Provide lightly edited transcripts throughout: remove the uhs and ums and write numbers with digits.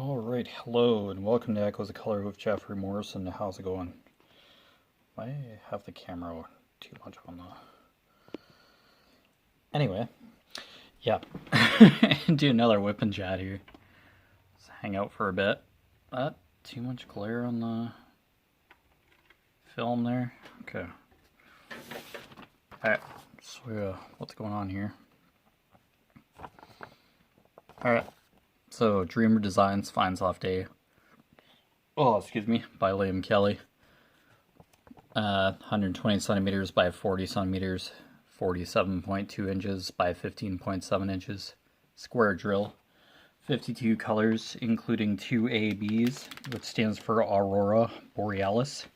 Alright, hello and welcome to Echoes of Color with Jefferey Morrison. How's it going? I have the camera too much on the... Anyway, yeah. Do another whip and chat here. Let's hang out for a bit. Too much glare on the film there? Okay. Alright, so what's going on here? Alright. So, Dreamer Designs Finds Off Day. Oh, excuse me, by Liam Kelly. 120 centimeters by 40 centimeters, 47.2 inches by 15.7 inches. Square drill. 52 colors, including 2 ABs, which stands for Aurora Borealis.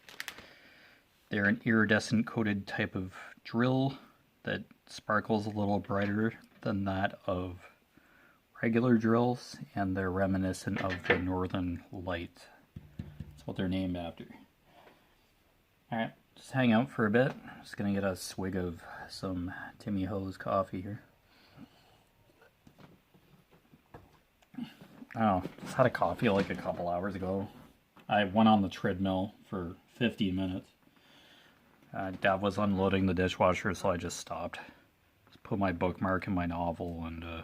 They're an iridescent coated type of drill that sparkles a little brighter than that of regular drills, and they're reminiscent of the Northern Light. That's what they're named after. Alright, just hang out for a bit. Just gonna get a swig of some Timmy Ho's coffee here. Oh, just had a coffee like a couple hours ago. I went on the treadmill for 15 minutes. Dad was unloading the dishwasher, so I just stopped. Just put my bookmark in my novel and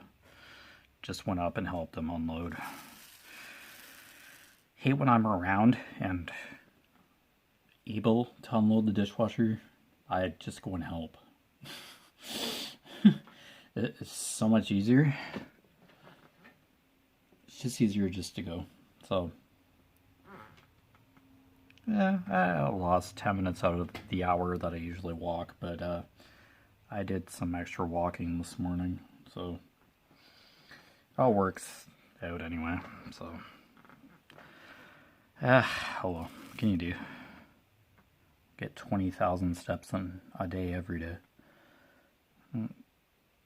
just went up and helped him unload. Hate when I'm around and able to unload the dishwasher, I just go and help. It's so much easier. It's just easier just to go. So, yeah, I lost 10 minutes out of the hour that I usually walk, but I did some extra walking this morning, so it all works out anyway, so. Oh well, what can you do? Get 20,000 steps in a day every day.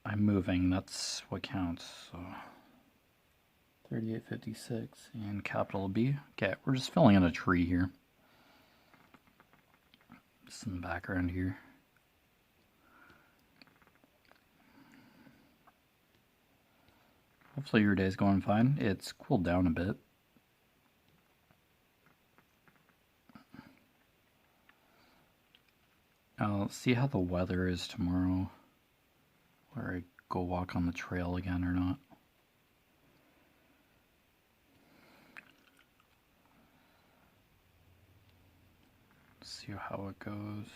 I'm moving, that's what counts, so. 3856 and capital B. Okay, we're just filling in a tree here. Just in the background here. Hopefully your day's going fine. It's cooled down a bit. I'll see how the weather is tomorrow, where I go walk on the trail again or not. See how it goes.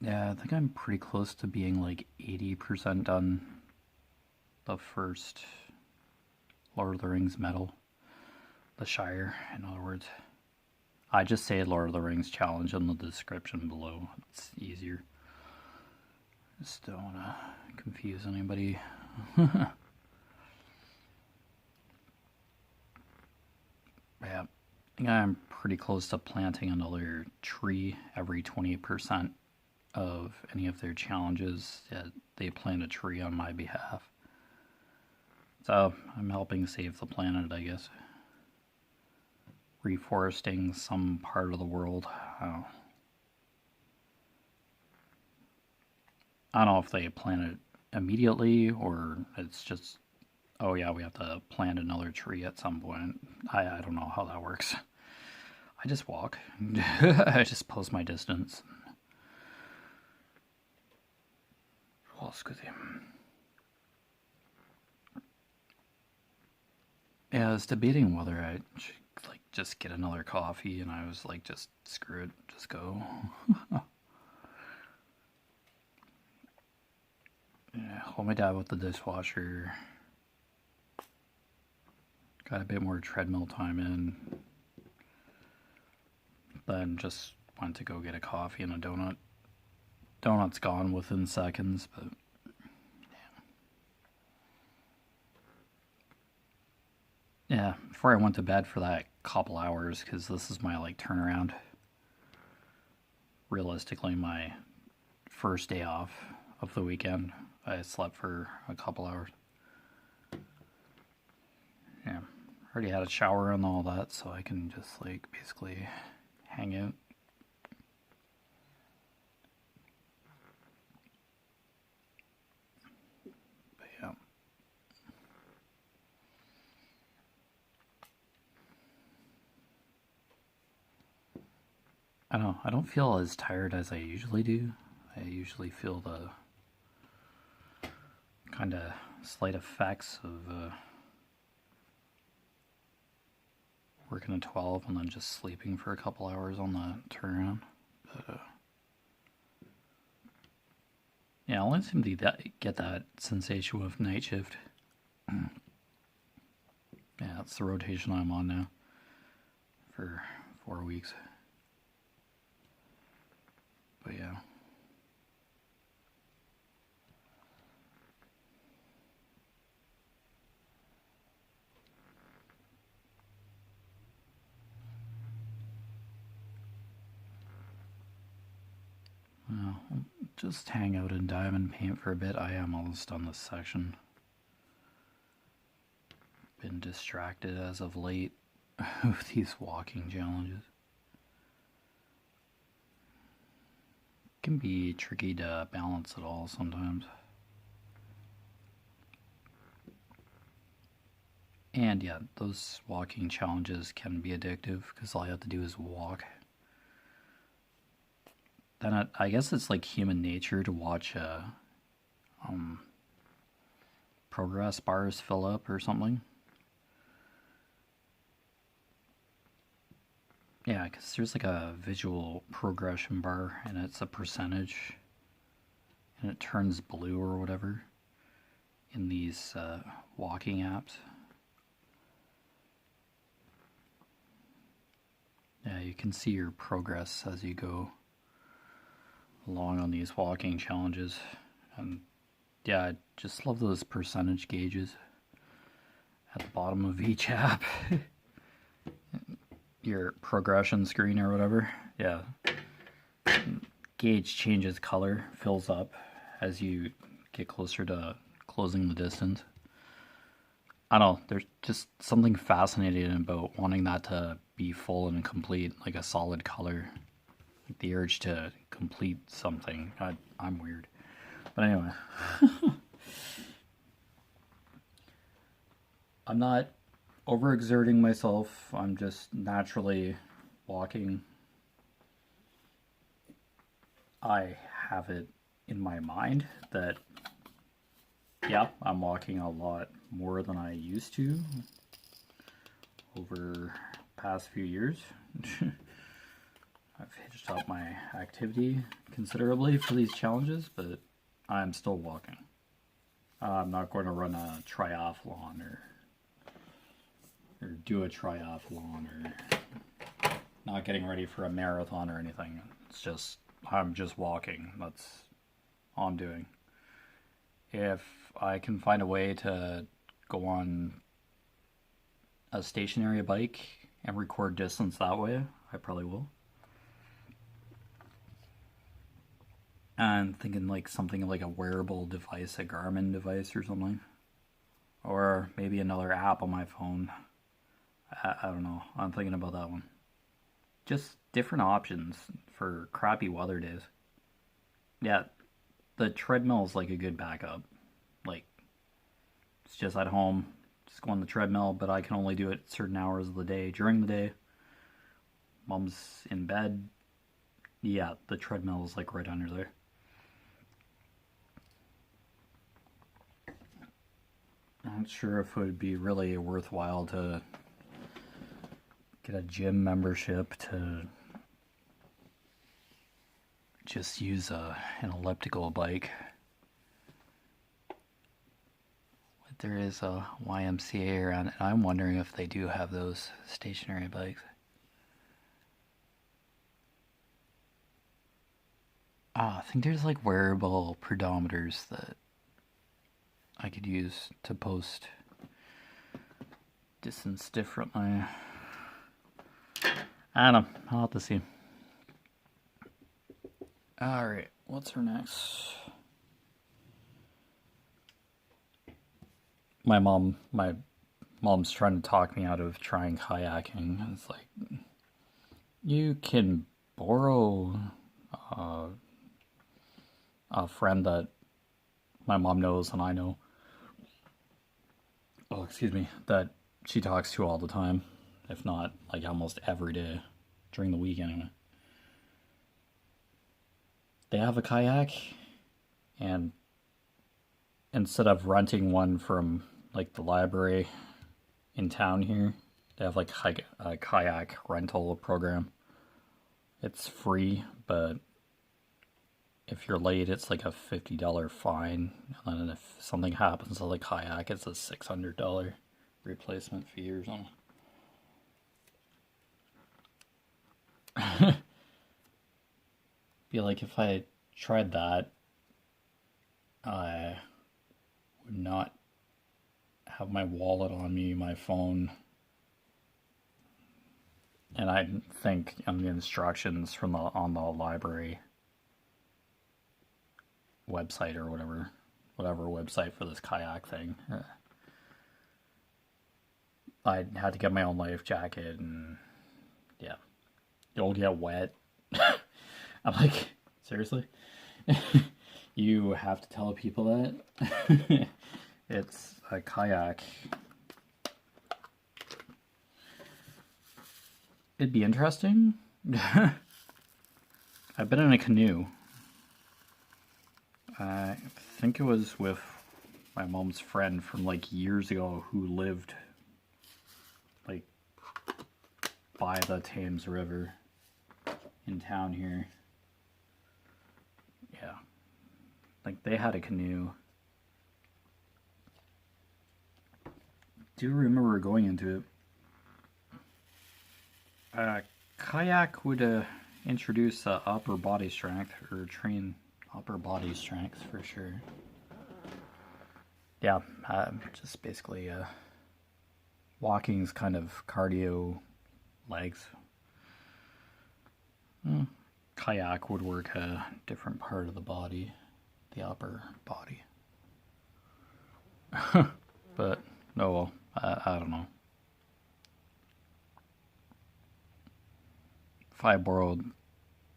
Yeah, I think I'm pretty close to being like 80% done the first Lord of the Rings medal. The Shire, in other words. I just say Lord of the Rings challenge in the description below. It's easier. Just don't want to confuse anybody. Yeah, I think I'm pretty close to planting another tree every 20% of any of their challenges. Yeah, they plant a tree on my behalf. So I'm helping save the planet, I guess. Reforesting some part of the world. I don't know if they plant it immediately or it's just, oh yeah, we have to plant another tree at some point. I don't know how that works. I just walk. I just post my distance. Oh, excuse me. Yeah, I was debating whether I should just get another coffee, and I was like, just screw it, just go. Yeah, hold my dad with the dishwasher. Got a bit more treadmill time in. Then just went to go get a coffee and a donut. Donut's gone within seconds, but yeah, before I went to bed for that couple hours, because this is my turnaround. Realistically, my first day off of the weekend, I slept for a couple hours. already had a shower and all that, so I can just like basically hang out. But yeah. I don't know, I don't feel as tired as I usually do. I usually feel the kind of slight effects of working at 12 and then just sleeping for a couple hours on the turnaround. But yeah, I only seem to get that sensation with night shift. Yeah, that's the rotation I'm on now for 4 weeks. But yeah. Well, just hang out in diamond paint for a bit. I am almost done this section. Been distracted as of late with these walking challenges. Can be tricky to balance it all sometimes. And yeah, those walking challenges can be addictive because all you have to do is walk. Then I guess it's like human nature to watch progress bars fill up or something. Yeah, because there's like a visual progression bar and it's a percentage and it turns blue or whatever in these walking apps. Yeah, you can see your progress as you go along on these walking challenges. And yeah, I just love those percentage gauges at the bottom of each app. Your progression screen or whatever. Yeah. Gauge changes color, fills up as you get closer to closing the distance. I don't know, there's just something fascinating about wanting that to be full and complete, like a solid color. Like the urge to complete something. I'm weird. But anyway. I'm not overexerting myself. I'm just naturally walking. I have it in my mind that, yeah, I'm walking a lot more than I used to over past few years. I've hitched up my activity considerably for these challenges, but I'm still walking. I'm not going to run a triathlon or do a triathlon or not getting ready for a marathon or anything. It's just, I'm just walking. That's all I'm doing. If I can find a way to go on a stationary bike and record distance that way, I probably will. I'm thinking like something like a wearable device, a Garmin device or something. Or maybe another app on my phone. I don't know. I'm thinking about that one. Just different options for crappy weather days. Yeah, the treadmill is like a good backup. Like, it's just at home, just go on the treadmill, but I can only do it certain hours of the day. During the day, mom's in bed. Yeah, the treadmill is like right under there. Not sure if it would be really worthwhile to get a gym membership to just use an elliptical bike. But there is a YMCA around, and I'm wondering if they do have those stationary bikes. I think there's like wearable pedometers that I could use to post distance differently. I don't know. I'll have to see. Alright, what's our next? My Mom's trying to talk me out of trying kayaking. It's like, you can borrow a friend that my mom knows and I know. Oh, excuse me. That she talks to all the time. If not, like almost every day during the week anyway. They have a kayak, and instead of renting one from like the library in town here, they have like a kayak rental program. It's free, but if you're late, it's like a $50 fine. And then if something happens to the kayak, it's a $600 replacement fee or something. Feel like if I tried that, I would not have my wallet on me, my phone, and I think on the instructions from on the library website or whatever website for this kayak thing, I had to get my own life jacket, and yeah, it'll get wet. I'm like, seriously? You have to tell people that? It's a kayak. It'd be interesting. I've been in a canoe. I think it was with my mom's friend from like years ago who lived like by the Thames River in town here. Yeah. Like they had a canoe. Do remember going into it. Kayak would introduce upper body strength, or train upper body strength for sure. Yeah, just basically walking's kind of cardio legs. Kayak would work a different part of the body, the upper body. But no, I don't know. If I borrowed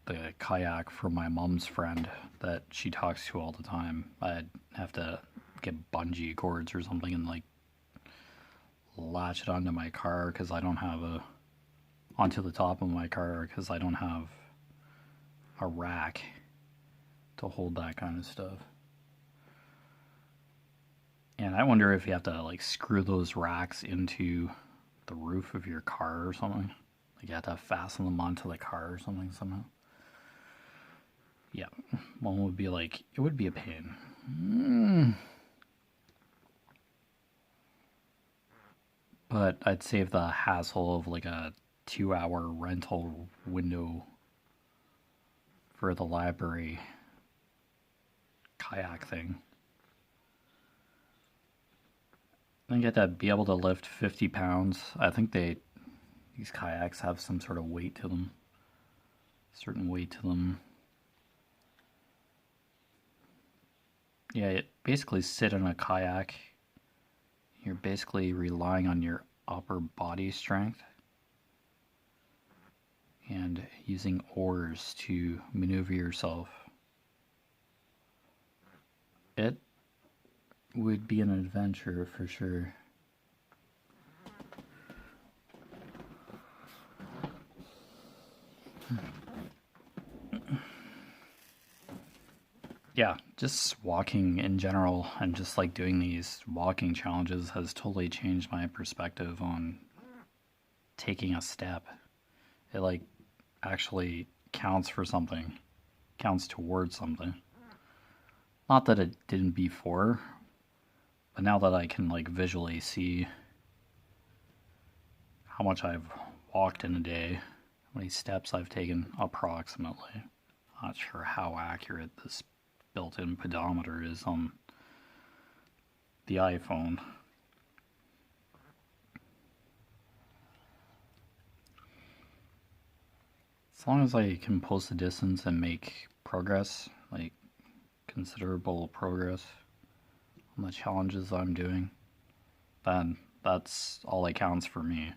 the kayak from my mom's friend that she talks to all the time, I'd have to get bungee cords or something and like latch it onto my car because I don't have onto the top of my car because I don't have a rack to hold that kind of stuff. And I wonder if you have to like screw those racks into the roof of your car or something. Like you have to fasten them onto the car or something somehow. Yeah, one would be like, it would be a pain. But I'd save the hassle of like a 2-hour rental window for the library kayak thing. I think you have to be able to lift 50 pounds. I think these kayaks have some sort of weight to them. Certain weight to them. Yeah, it basically sit in a kayak. You're basically relying on your upper body strength and using oars to maneuver yourself. It would be an adventure for sure. Yeah, just walking in general and just like doing these walking challenges has totally changed my perspective on taking a step. It like actually counts for something, counts towards something. Not that it didn't before, but now that I can like visually see how much I've walked in a day, how many steps I've taken approximately. Not sure how accurate this built-in pedometer is on the iPhone. As long as I can post the distance and make progress, like considerable progress on the challenges I'm doing, then That's all that counts for me.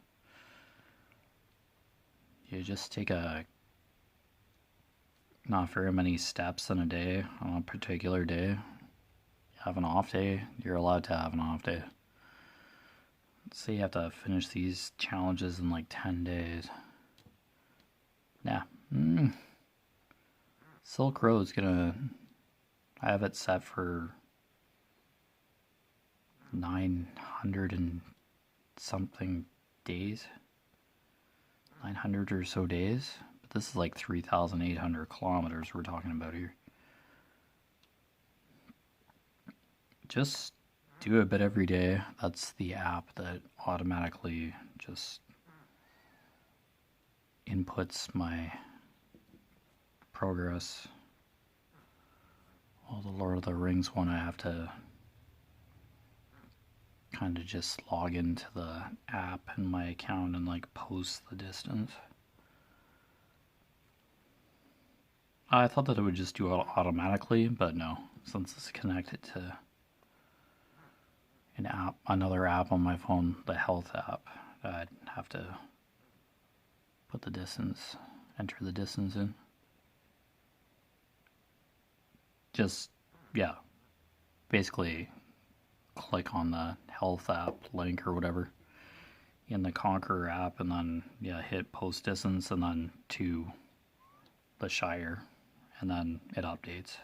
You just take not very many steps in a day on a particular day. You have an off day, you're allowed to have an off day. Let's say you have to finish these challenges in like 10 days. Yeah. Silk Road's gonna... I have it set for 900 and something days. 900 or so days. But this is like 3,800 kilometers we're talking about here. Just do a bit every day. That's the app that automatically just inputs my progress. Well, the Lord of the Rings one, I have to kind of just log into the app in my account and like post the distance. I thought that it would just do it automatically, but no, since it's connected to an app, another app on my phone, the health app, I'd have to put the distance, enter the distance in. Just, yeah, basically click on the health app link or whatever in the Conqueror app, and then, yeah, hit post distance, and then to the Shire, and then it updates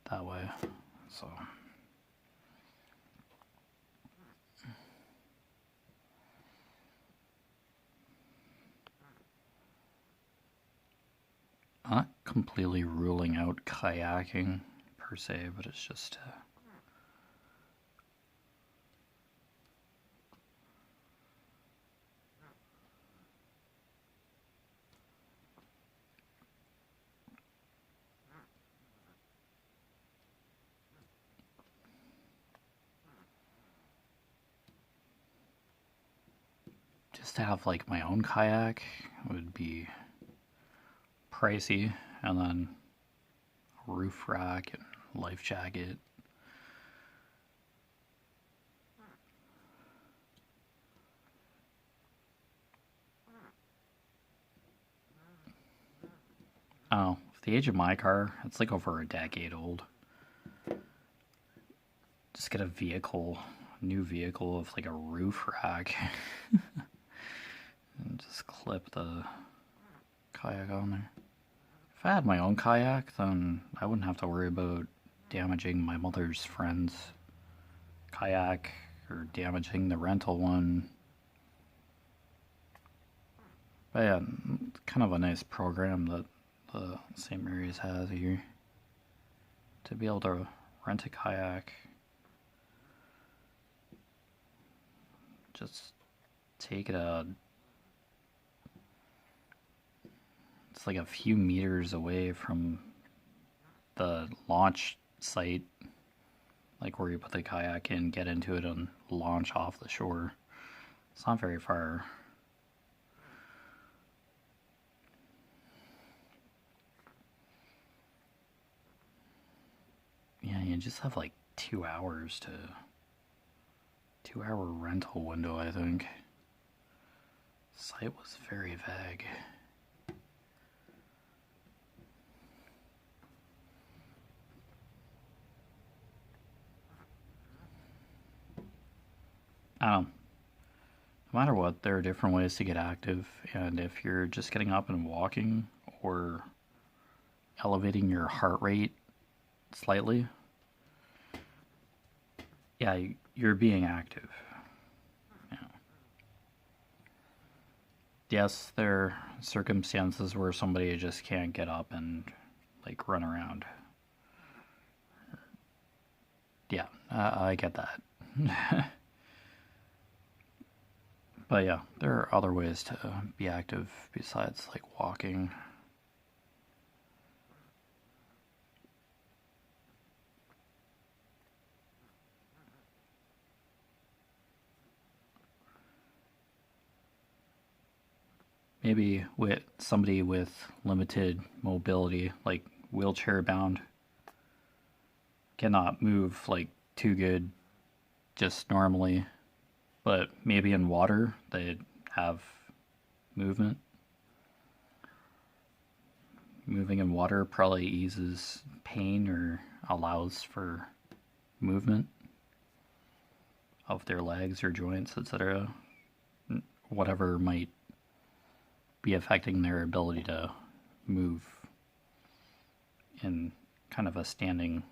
that way. So I'm not completely ruling out kayaking per se, but it's just to have like my own kayak would be pricey, and then a roof rack and life jacket. Oh, the age of my car, it's like over a decade old. Just get a new vehicle with like a roof rack. And just clip the kayak on there. If I had my own kayak, then I wouldn't have to worry about damaging my mother's friend's kayak or damaging the rental one. But yeah, kind of a nice program that the St. Mary's has here to be able to rent a kayak. Just take it out. It's like a few meters away from the launch site, like where you put the kayak in, get into it, and launch off the shore. It's not very far. Yeah, you just have like 2 hours to 2-hour rental window, I think. The site was very vague. No matter what, there are different ways to get active, and if you're just getting up and walking or elevating your heart rate slightly, yeah, you're being active. Yeah. Yes, there are circumstances where somebody just can't get up and like run around. Yeah, I get that. But yeah, there are other ways to be active besides like walking. Maybe with somebody with limited mobility, like wheelchair bound, cannot move like too good just normally, but maybe in water they'd have movement. Moving in water probably eases pain or allows for movement of their legs or joints, etc. Whatever might be affecting their ability to move in kind of a standing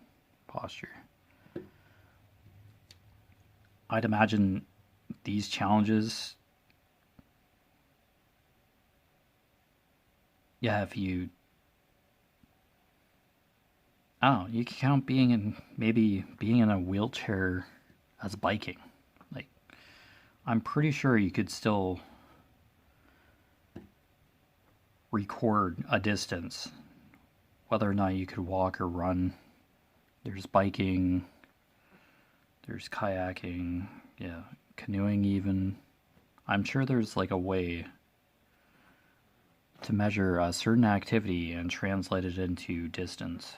posture. I'd imagine these challenges, if you, you can count being in a wheelchair as biking. Like, I'm pretty sure you could still record a distance, whether or not you could walk or run. There's biking, there's kayaking, canoeing even. I'm sure there's like a way to measure a certain activity and translate it into distance.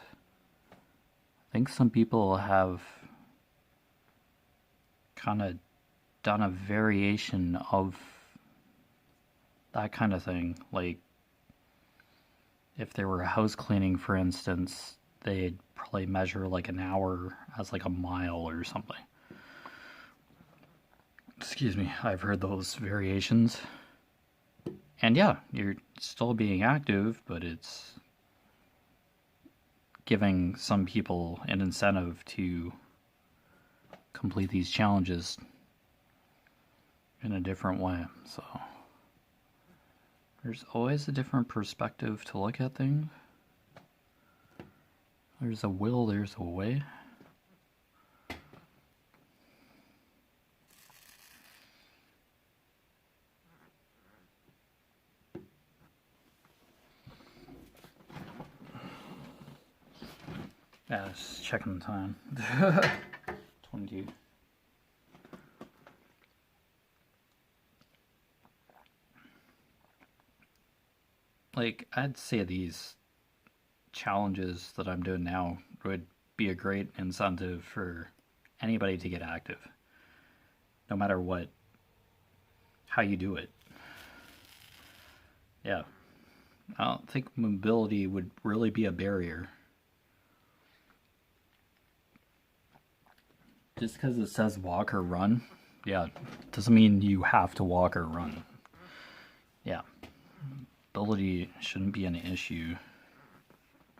I think some people have kind of done a variation of that kind of thing. Like, if they were house cleaning, for instance, they'd probably measure like an hour as like a mile or something. Excuse me, I've heard those variations. And you're still being active, but it's giving some people an incentive to complete these challenges in a different way. So there's always a different perspective to look at things. There's a will, there's a way. Just checking the time. 22. Like, I'd say these challenges that I'm doing now would be a great incentive for anybody to get active, no matter how you do it. I don't think mobility would really be a barrier. Just because it says walk or run, doesn't mean you have to walk or run. Mobility shouldn't be an issue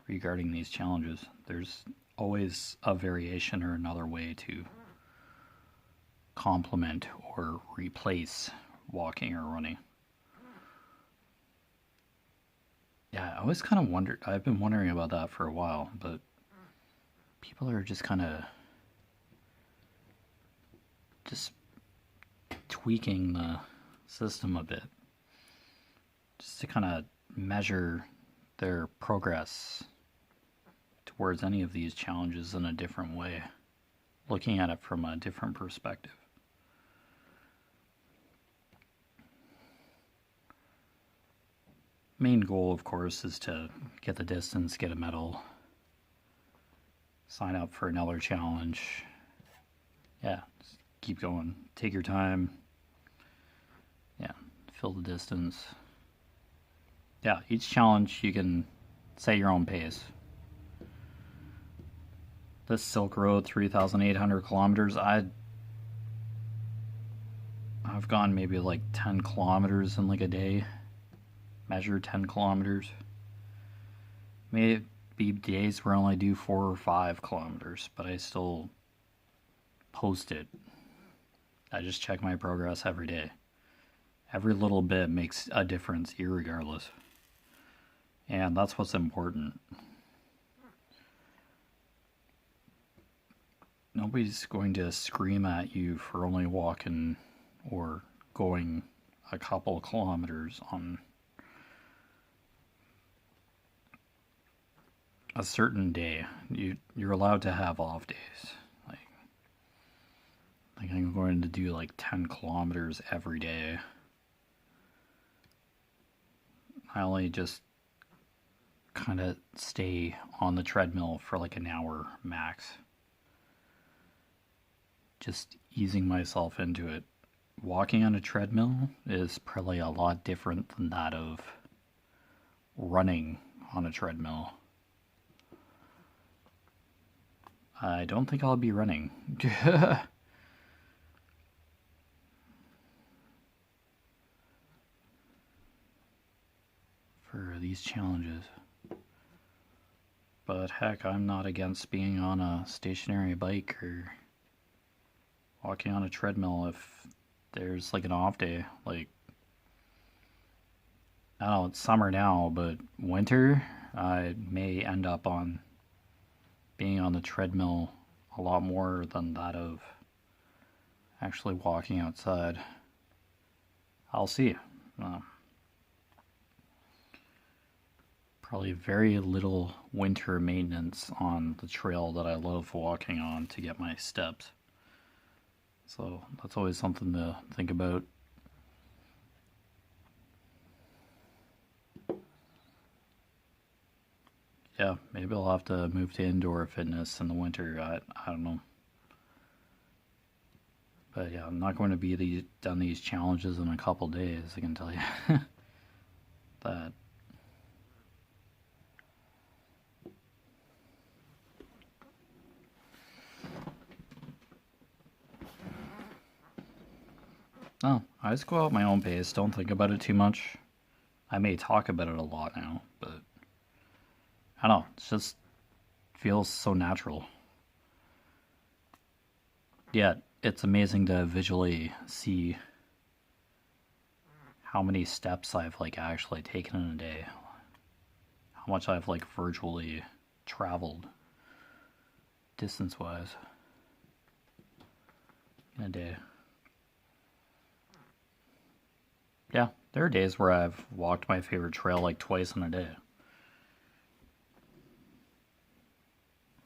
regarding these challenges. There's always a variation or another way to complement or replace walking or running. I always kind of wondered, I've been wondering about that for a while, but people are just kind of tweaking the system a bit, just to kind of measure their progress towards any of these challenges in a different way, looking at it from a different perspective. Main goal, of course, is to get the distance, get a medal, sign up for another challenge. Just keep going. Take your time. Fill the distance. Each challenge you can set your own pace. This Silk Road, 3,800 kilometers, I've gone maybe like 10 kilometers in like a day. Measure 10 kilometers. Maybe days where I only do 4 or 5 kilometers, but I still post it. I just check my progress every day. Every little bit makes a difference irregardless. And that's what's important. Nobody's going to scream at you for only walking or going a couple kilometers on a certain day. You're allowed to have off days. Like I'm going to do like 10 kilometers every day. I only just kind of stay on the treadmill for like an hour max. Just easing myself into it. walking on a treadmill is probably a lot different than that of running on a treadmill. I don't think I'll be running. For these challenges. But heck, I'm not against being on a stationary bike or walking on a treadmill if there's like an off day. Like, I don't know, it's summer now, but winter, I may end up on being on the treadmill a lot more than that of actually walking outside. I'll see. Probably very little winter maintenance on the trail that I love walking on to get my steps. So that's always something to think about. Yeah, maybe I'll have to move to indoor fitness in the winter. I don't know. But yeah, I'm not going to be done these challenges in a couple days, I can tell you. That. Oh, I just go at my own pace. Don't think about it too much. I may talk about it a lot now, but I don't know. It just feels so natural. Yeah, it's amazing to visually see how many steps I've like actually taken in a day. How much I've like virtually traveled distance-wise in a day. Yeah, there are days where I've walked my favorite trail like twice in a day.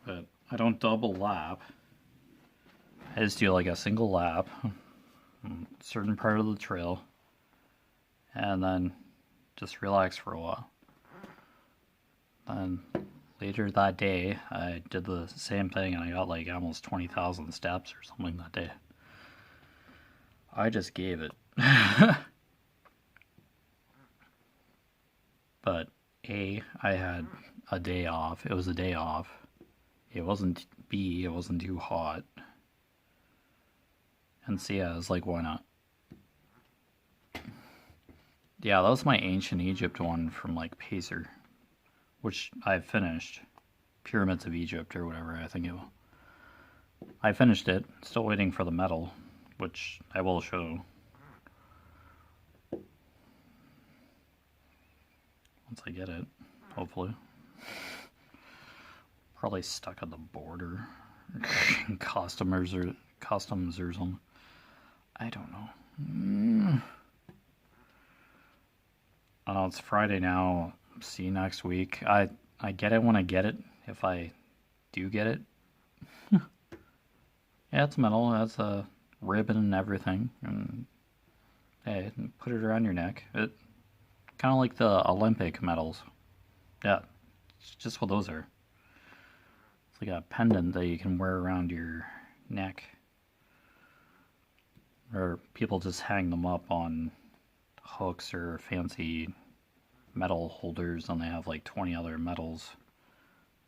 But I don't double lap. I just do like a single lap, a certain part of the trail, and then just relax for a while. Then later that day, I did the same thing and I got like almost 20,000 steps or something that day. I just gave it. But A, I had a day off. It was a day off. It wasn't B, it wasn't too hot. And C, I was like, why not? Yeah, that was my Ancient Egypt one from like Pacer, which I finished. Pyramids of Egypt or whatever, I think it was. I finished it, still waiting for the medal, which I will show. Once I get it, hopefully. Probably stuck at the border. Customs or something. I don't know. I know it's Friday now. See you next week. I get it when I get it. If I do get it. Yeah, it's metal. It has a ribbon and everything. And hey, put it around your neck. It kind of like the Olympic medals. Yeah, it's just what those are. It's like a pendant that you can wear around your neck. Or people just hang them up on hooks or fancy metal holders, and they have like 20 other medals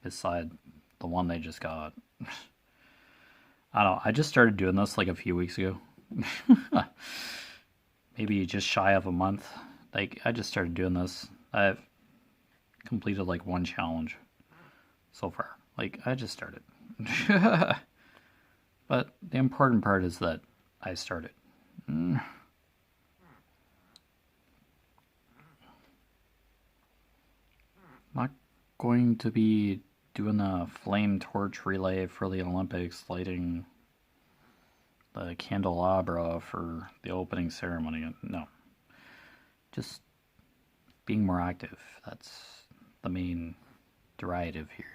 beside the one they just got. I don't know, I just started doing this like a few weeks ago. Maybe just shy of a month. Like, I just started doing this. I've completed like one challenge so far. Like, I just started. But the important part is that I started. Not going to be doing a flame torch relay for the Olympics, lighting the candelabra for the opening ceremony. No. Just being more active. That's the main derivative here.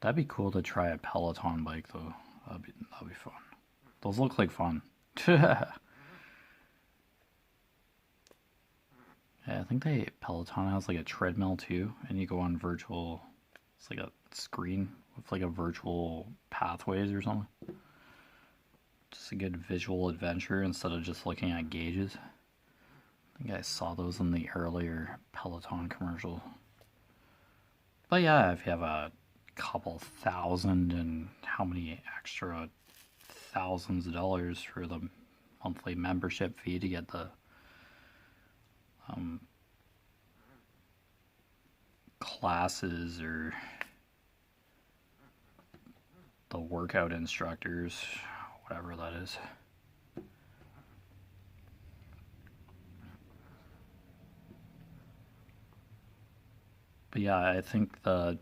That'd be cool to try a Peloton bike, though. That'd be fun. Those look like fun. Yeah, I think Peloton has like a treadmill too, and you go on virtual. It's like a screen with like a virtual pathways or something. Just a good visual adventure instead of just looking at gauges. I think I saw those in the earlier Peloton commercial. But yeah, if you have a couple thousand and how many extra thousands of dollars for the monthly membership fee to get the classes or the workout instructors, whatever that is. But yeah, I think the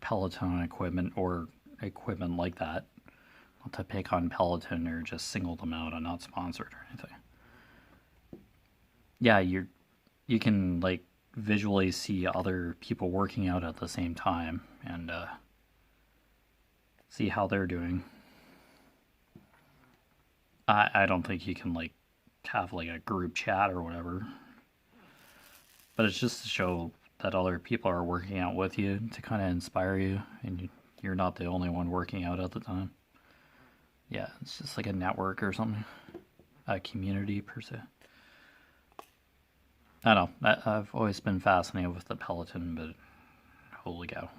Peloton equipment or equipment like that, not to pick on Peloton or just single them out, I'm not sponsored or anything. Yeah, you can like visually see other people working out at the same time and see how they're doing. I don't think you can like have like a group chat or whatever, but it's just to show that other people are working out with you to kind of inspire you, and you're not the only one working out at the time. Yeah, it's just like a network or something, a community per se. I don't know. I've always been fascinated with the Peloton, but holy cow,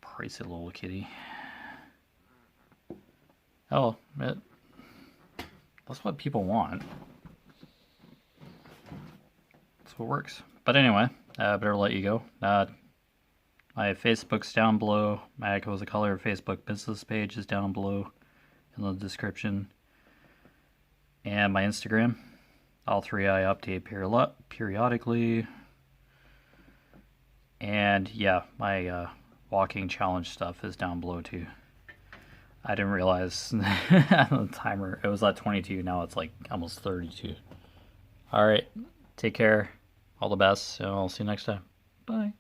pricey little kitty. Oh, that's what people want. That's what works. But anyway, I better let you go. My Facebook's down below. My Echoes of Color Facebook business page is down below in the description. And my Instagram. All three I update periodically. And yeah, my walking challenge stuff is down below too. I didn't realize the timer, it was at 22, now it's like almost 32. Alright, take care, all the best, and I'll see you next time. Bye.